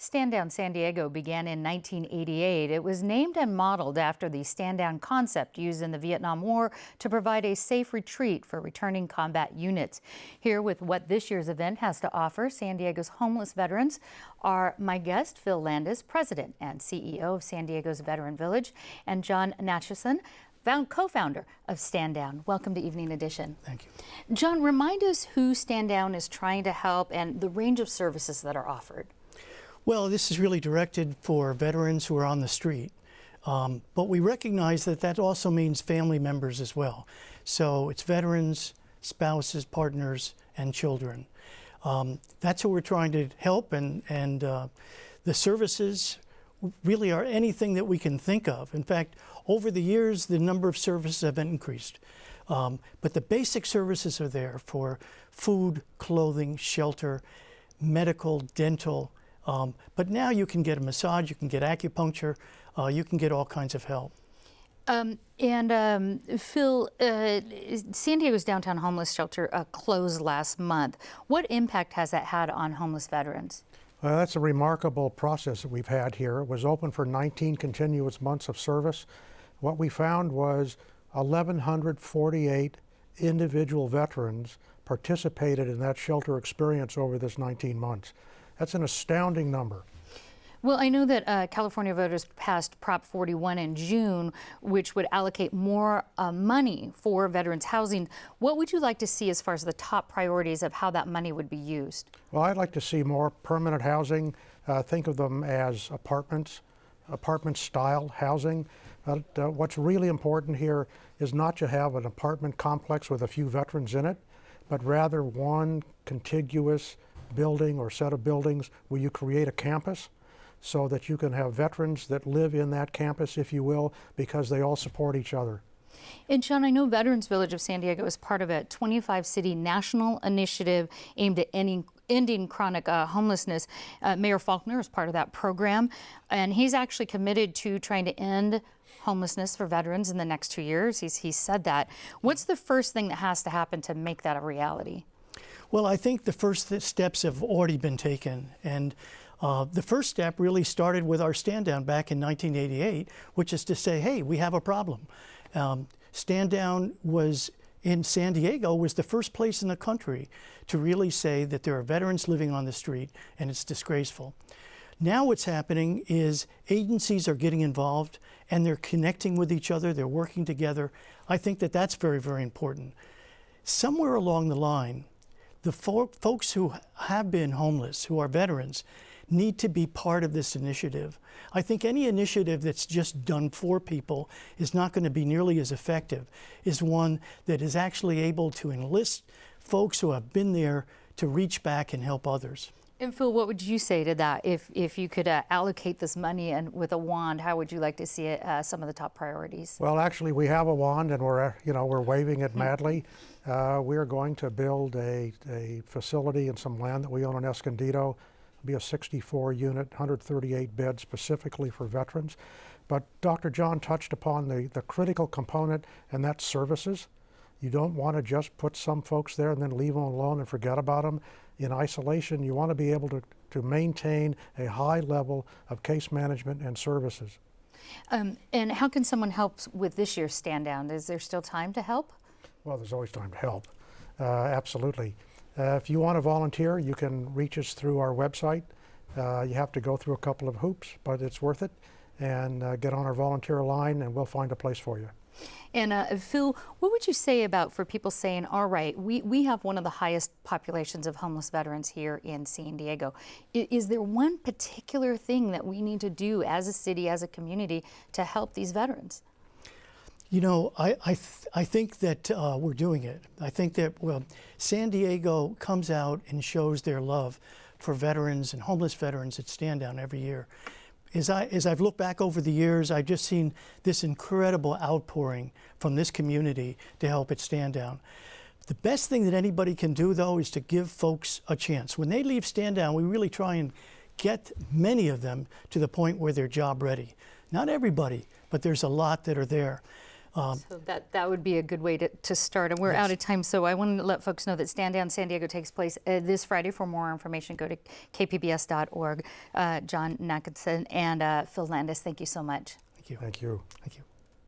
Stand Down San Diego began in 1988. It was named and modeled after the stand down concept used in the Vietnam War to provide a safe retreat for returning combat units. Here with what this year's event has to offer, San Diego's homeless veterans, are my guest, Phil Landis, President and CEO of San Diego's Veteran Village, and John Natchison, co-founder of Stand Down. Welcome to Evening Edition. Thank you. John, remind us who Stand Down is trying to help and the range of services that are offered. Well, this is really directed for veterans who are on the street, but we recognize that that also means family members as well. So it's veterans, spouses, partners, and children. That's who we're trying to help, and the services really are anything that we can think of. In fact, over the years, the number of services have increased. But the basic services are there for food, clothing, shelter, medical, dental. But now you can get a massage, you can get acupuncture, you can get all kinds of help. Phil, San Diego's downtown homeless shelter closed last month. What impact has that had on homeless veterans? That's a remarkable process that we've had here. It was open for 19 continuous months of service. What we found was 1,148 individual veterans participated in that shelter experience over this 19 months. That's an astounding number. Well, I know that California voters passed Prop 41 in June, which would allocate more money for veterans housing. What would you like to see as far as the top priorities of how that money would be used? Well, I'd like to see more permanent housing. Think of them as apartments, apartment-style housing. What's really important here is not to have an apartment complex with a few veterans in it, but rather one contiguous building or set of buildings where you create a campus so that you can have veterans that live in that campus, if you will, because they all support each other. And John, I know Veterans Village of San Diego is part of a 25-city national initiative aimed at ending chronic homelessness. Mayor Faulkner is part of that program, and he's actually committed to trying to end homelessness for veterans in the next 2 years. He's said that. What's the first thing that has to happen to make that a reality? Well, I think the first steps have already been taken, and the first step really started with our Stand Down back in 1988, which is to say, hey, we have a problem. Stand Down was in San Diego was the first place in the country to really say that there are veterans living on the street and it's disgraceful. Now what's happening is agencies are getting involved and they're connecting with each other, they're working together. I think that that's very, very important. Somewhere along the line, the folks who have been homeless, who are veterans, need to be part of this initiative. I think any initiative that's just done for people is not going to be nearly as effective as one that is actually able to enlist folks who have been there to reach back and help others. And Phil, what would you say to that? If you could allocate this money and with a wand, how would you like to see it, some of the top priorities? Well, actually, we have a wand, and we're waving it madly. We are going to build a facility and some land that we own in Escondido. It'll be a 64-unit, 138 beds specifically for veterans. But Dr. John touched upon the critical component, and that's services. You don't want to just put some folks there and then leave them alone and forget about them. In isolation, you want to be able to maintain a high level of case management and services. And how can someone help with this year's Stand Down? Is there still time to help? Well, there's always time to help, absolutely. If you want to volunteer, you can reach us through our website. You have to go through a couple of hoops, but it's worth it. And get on our volunteer line and we'll find a place for you. And Phil, what would you say about for people saying, all right, we have one of the highest populations of homeless veterans here in San Diego. Is there one particular thing that we need to do as a city, as a community, to help these veterans? You know, I think that we're doing it. I think that San Diego comes out and shows their love for veterans and homeless veterans at Stand Down every year. As I've looked back over the years, I've just seen this incredible outpouring from this community to help it Stand Down. The best thing that anybody can do, though, is to give folks a chance. When they leave Stand Down, we really try and get many of them to the point where they're job ready. Not everybody, but there's a lot that are there. So that would be a good way to start. And we're out of time, so I want to let folks know that Stand Down San Diego takes place this Friday. For more information, go to kpbs.org. John Nackinson and Phil Landis, thank you so much. Thank you. Thank you. Thank you.